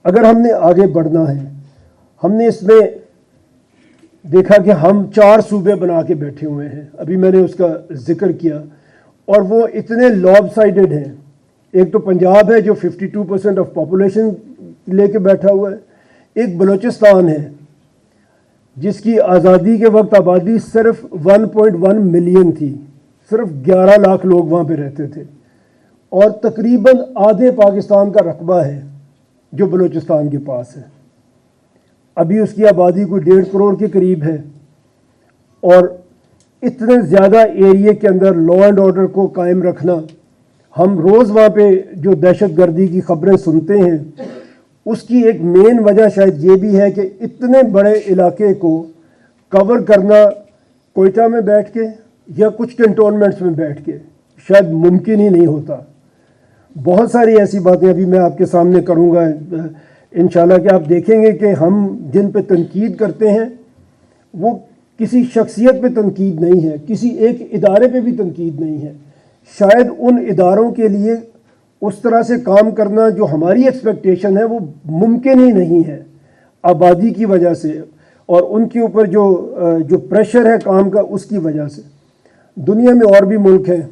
اگر ہم نے آگے بڑھنا ہے، ہم نے اس میں دیکھا کہ ہم 4 صوبے بنا کے بیٹھے ہوئے ہیں، ابھی میں نے اس کا ذکر کیا، اور وہ اتنے لاب سائڈڈ ہیں. ایک تو پنجاب ہے جو 52% آف پاپولیشن لے کے بیٹھا ہوا ہے، ایک بلوچستان ہے جس کی آزادی کے وقت آبادی صرف 1.1 ملین تھی، صرف 11 لاکھ لوگ وہاں پہ رہتے تھے، اور تقریباً آدھے پاکستان کا رقبہ ہے جو بلوچستان کے پاس ہے. ابھی اس کی آبادی کوئی 1.5 کروڑ کے قریب ہے، اور اتنے زیادہ ایریے کے اندر لا اینڈ آرڈر کو قائم رکھنا، ہم روز وہاں پہ جو دہشت گردی کی خبریں سنتے ہیں، اس کی ایک مین وجہ شاید یہ بھی ہے کہ اتنے بڑے علاقے کو کور کرنا کوئٹہ میں بیٹھ کے یا کچھ کنٹونمنٹس میں بیٹھ کے شاید ممکن ہی نہیں ہوتا. بہت ساری ایسی باتیں ابھی میں آپ کے سامنے کروں گا انشاءاللہ کہ آپ دیکھیں گے کہ ہم جن پہ تنقید کرتے ہیں وہ کسی شخصیت پہ تنقید نہیں ہے، کسی ایک ادارے پہ بھی تنقید نہیں ہے. شاید ان اداروں کے لیے اس طرح سے کام کرنا جو ہماری ایکسپیکٹیشن ہے وہ ممکن ہی نہیں ہے آبادی کی وجہ سے، اور ان کے اوپر جو پریشر ہے کام کا اس کی وجہ سے. دنیا میں اور بھی ملک ہیں،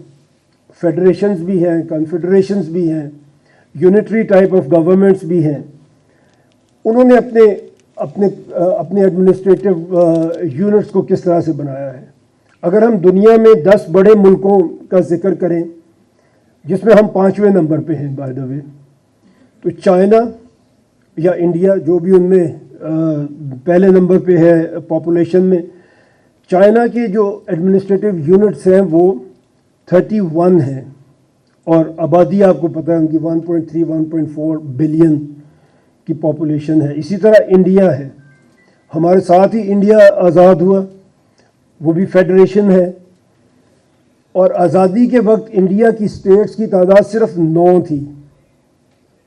فیڈریشنز بھی ہیں، کنفیڈریشنز بھی ہیں، یونٹری ٹائپ آف گورنمنٹس بھی ہیں. انہوں نے اپنے ایڈمنسٹریٹو یونٹس کو کس طرح سے بنایا ہے. اگر ہم دنیا میں 10 بڑے ملکوں کا ذکر کریں جس میں ہم 5ویں نمبر پہ ہیں بائی دا وے، تو چائنا یا انڈیا جو بھی ان میں پہلے نمبر پہ ہے پاپولیشن میں، چائنا کے جو ایڈمنسٹریٹو یونٹس ہیں وہ 31 ہیں، اور آبادی آپ کو پتہ ہے ان کی 1.3 1.4 بلین کی پاپولیشن ہے. اسی طرح انڈیا ہے، ہمارے ساتھ ہی انڈیا آزاد ہوا، وہ بھی فیڈریشن ہے، اور آزادی کے وقت انڈیا کی اسٹیٹس کی تعداد صرف 9 تھی،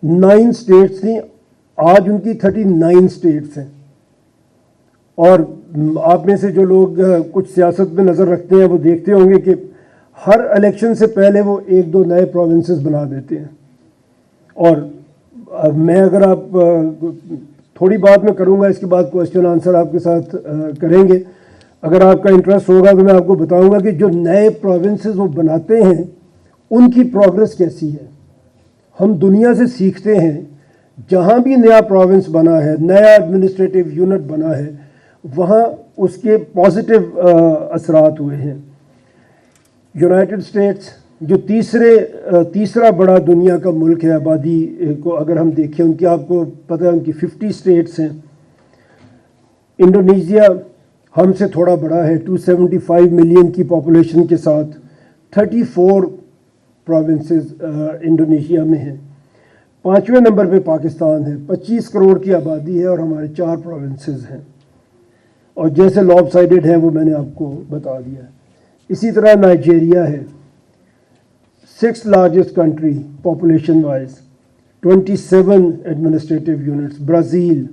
9 اسٹیٹس تھیں. آج ان کی 39 اسٹیٹس ہیں. اور آپ میں سے جو لوگ کچھ سیاست میں نظر رکھتے ہیں وہ دیکھتے ہوں گے کہ ہر الیکشن سے پہلے وہ 1-2 نئے پروونسز بنا دیتے ہیں. اور میں اگر آپ تھوڑی بات میں کروں گا، اس کے بعد کوشچن آنسر آپ کے ساتھ کریں گے. اگر آپ کا انٹرسٹ ہوگا تو میں آپ کو بتاؤں گا کہ جو نئے پروونسز وہ بناتے ہیں ان کی پروگرس کیسی ہے. ہم دنیا سے سیکھتے ہیں، جہاں بھی نیا پروونس بنا ہے، نیا ایڈمنسٹریٹو یونٹ بنا ہے، وہاں اس کے پازیٹیو اثرات ہوئے ہیں. یونائٹڈ اسٹیٹس جو تیسرا بڑا دنیا کا ملک ہے، آبادی کو اگر ہم دیکھیں ان کی آپ کو پتہ ہے ان کی 50 اسٹیٹس ہیں. انڈونیشیا ہم سے تھوڑا بڑا ہے، 275 ملین کی پاپولیشن کے ساتھ 34 پروونسز انڈونیشیا میں ہیں. 5ویں نمبر پہ پاکستان ہے، 25 کروڑ کی آبادی ہے اور ہمارے 4 پروونسز ہیں، اور جیسے لاب سائڈڈ ہیں وہ میں نے آپ کو بتا دیا ہے. اسی طرح نائجیریا ہے، 6th largest country population wise, 27 administrative units. Brazil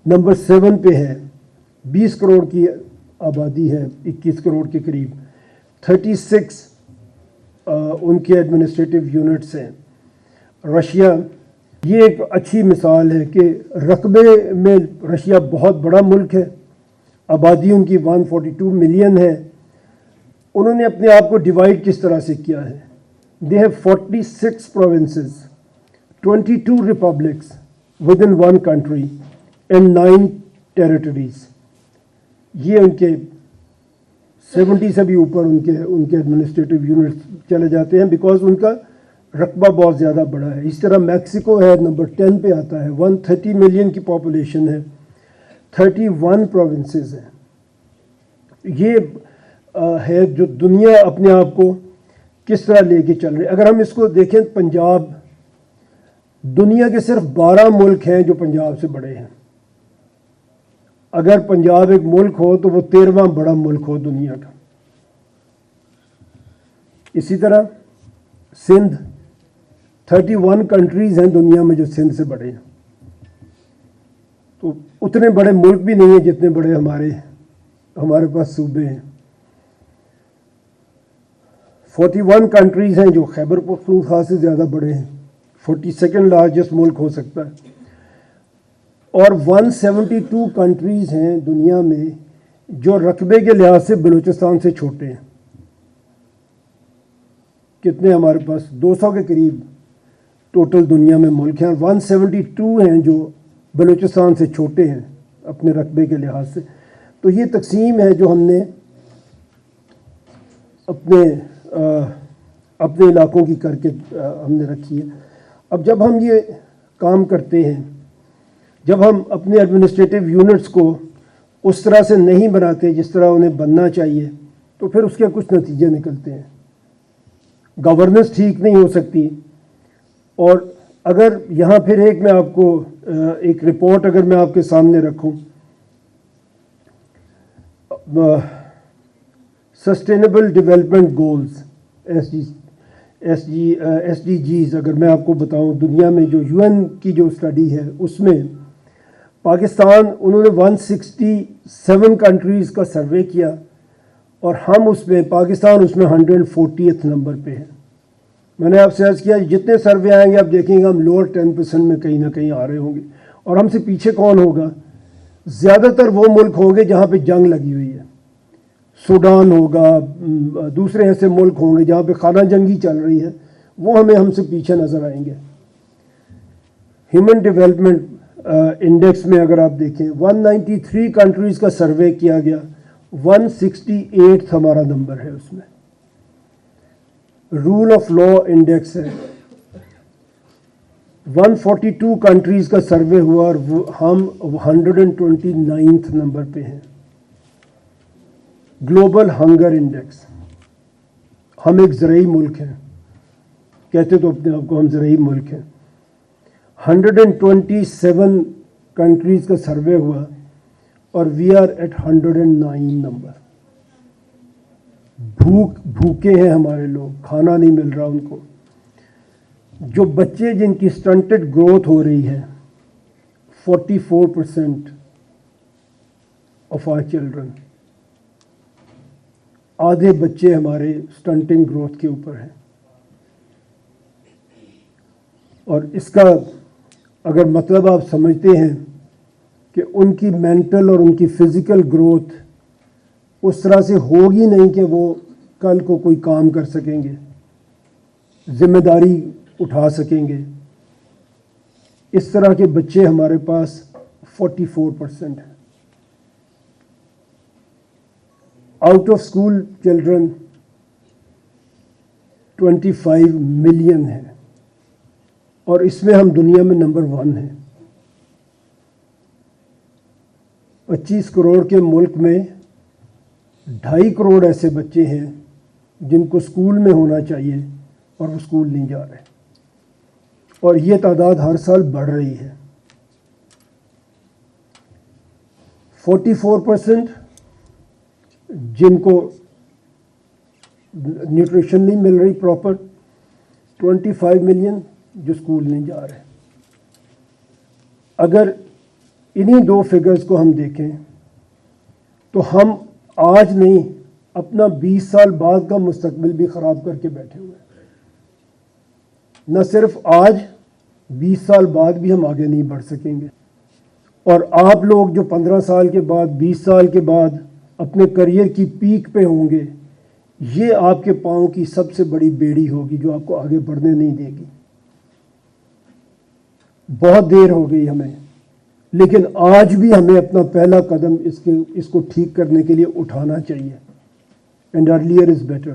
number 7 پہ ہے، 20 کروڑ کی آبادی ہے، 21 کروڑ کے قریب، 36 ان کے ایڈمنسٹریٹو یونٹس ہیں. رشیا یہ ایک اچھی مثال ہے کہ رقبے میں رشیا بہت بڑا ملک ہے، آبادی ان کی 142 ملین ہے. انہوں نے اپنے آپ کو ڈیوائڈ کس طرح سے کیا ہے. They have 46 provinces, 22 republics within one country and 9 territories. یہ ان کے 70 سے بھی اوپر ان کے ایڈمنسٹریٹو یونٹس چلے جاتے ہیں بیکاز ان کا رقبہ بہت زیادہ بڑا ہے. اس طرح میکسیکو ہے، نمبر 10 پہ آتا ہے، 130 ملین کی پاپولیشن ہے، 31 provinces ہیں. یہ ہے جو دنیا اپنے آپ کو کس طرح لے کے چل رہی. اگر ہم اس کو دیکھیں، پنجاب، دنیا کے صرف 12 ملک ہیں جو پنجاب سے بڑے ہیں. اگر پنجاب ایک ملک ہو تو وہ 13واں بڑا ملک ہو دنیا کا. اسی طرح سندھ، 31 کنٹریز ہیں دنیا میں جو سندھ سے بڑے ہیں. تو اتنے بڑے ملک بھی نہیں ہیں جتنے بڑے ہمارے پاس صوبے ہیں. 41 کنٹریز ہیں جو خیبر پختونخوا سے زیادہ بڑے ہیں، 42nd لارجسٹ ملک ہو سکتا ہے. اور 172 کنٹریز ہیں دنیا میں جو رقبے کے لحاظ سے بلوچستان سے چھوٹے ہیں. کتنے ہمارے پاس 200 کے قریب ٹوٹل دنیا میں ملک ہیں، اور 172 ہیں جو بلوچستان سے چھوٹے ہیں اپنے رقبے کے لحاظ سے. تو یہ تقسیم ہے جو ہم نے اپنے علاقوں کی کر کے ہم نے رکھی ہے. اب جب ہم یہ کام کرتے ہیں، جب ہم اپنے ایڈمنسٹریٹو یونٹس کو اس طرح سے نہیں بناتے جس طرح انہیں بننا چاہیے، تو پھر اس کے کچھ نتیجے نکلتے ہیں. گورننس ٹھیک نہیں ہو سکتی. اور اگر یہاں پھر میں آپ کو ایک رپورٹ اگر میں آپ کے سامنے رکھوں، sustainable development goals S D Gs, اگر میں آپ کو بتاؤں دنیا میں جو یو این کی جو اسٹڈی ہے اس میں پاکستان انہوں نے 167 کنٹریز کا سروے کیا، اور ہم اس میں پاکستان اس میں 140th نمبر پہ ہے. میں نے آپ سے عرض کیا جتنے سروے آئیں گے آپ دیکھیں گے ہم لوور 10% میں کہیں نہ کہیں آ رہے ہوں گے. اور ہم سے پیچھے کون ہوگا؟ زیادہ تر وہ ملک ہوں گے جہاں پہ جنگ لگی ہوئی ہے. سوڈان ہوگا، دوسرے ایسے ملک ہوں گے جہاں پہ خانہ جنگی چل رہی ہے، وہ ہم سے پیچھے نظر آئیں گے. ہیومن ڈیولپمنٹ انڈیکس میں اگر آپ دیکھیں 193 کنٹریز کا سروے کیا گیا، 168 ہمارا نمبر ہے اس میں. رول آف لا انڈیکس ہے، 142 کنٹریز کا سروے ہوا اور ہم 129 نمبر پہ ہیں. گلوبل ہنگر انڈیکس، ہم ایک زرعی ملک ہیں، کہتے تو اپنے آپ کو ہم زرعی ملک ہیں. 127 کنٹریز کا سروے ہوا اور وی آر ایٹ 109 نمبر. بھوکے ہیں ہمارے لوگ، کھانا نہیں مل رہا ان کو. جو بچے جن کی سٹنٹڈ گروتھ ہو رہی ہے، 44% آف آر چلڈرن، آدھے بچے ہمارے سٹنٹنگ گروتھ کے اوپر ہیں. اور اس کا اگر مطلب آپ سمجھتے ہیں کہ ان کی مینٹل اور ان کی فزیکل گروتھ اس طرح سے ہوگی نہیں کہ وہ کل کو کوئی کام کر سکیں گے، ذمہ داری اٹھا سکیں گے، اس طرح کے بچے ہمارے پاس 44% ہیں. Out of school children 25 million ہیں، اور اس میں ہم دنیا میں نمبر 1 ہیں. 25 کروڑ کے ملک میں 2.5 کروڑ ایسے بچے ہیں جن کو اسکول میں ہونا چاہیے اور وہ اسکول نہیں جا رہے، اور یہ تعداد ہر سال بڑھ رہی ہے. 44% جن کو نیوٹریشن نہیں مل رہی پراپر، 25 ملین جو اسکول نہیں جا رہے. اگر انہی 2 فگرز کو ہم دیکھیں تو ہم آج نہیں اپنا 20 سال بعد کا مستقبل بھی خراب کر کے بیٹھے ہوئے ہیں. نہ صرف آج، 20 سال بعد بھی ہم آگے نہیں بڑھ سکیں گے. اور آپ لوگ جو 15 سال کے بعد، 20 سال کے بعد اپنے کریئر کی پیک پہ ہوں گے، یہ آپ کے پاؤں کی سب سے بڑی بیڑی ہوگی جو آپ کو آگے بڑھنے نہیں دے گی. بہت دیر ہو گئی ہمیں، لیکن آج بھی ہمیں اپنا پہلا قدم اس کو ٹھیک کرنے کے لیے اٹھانا چاہیے. And earlier is better.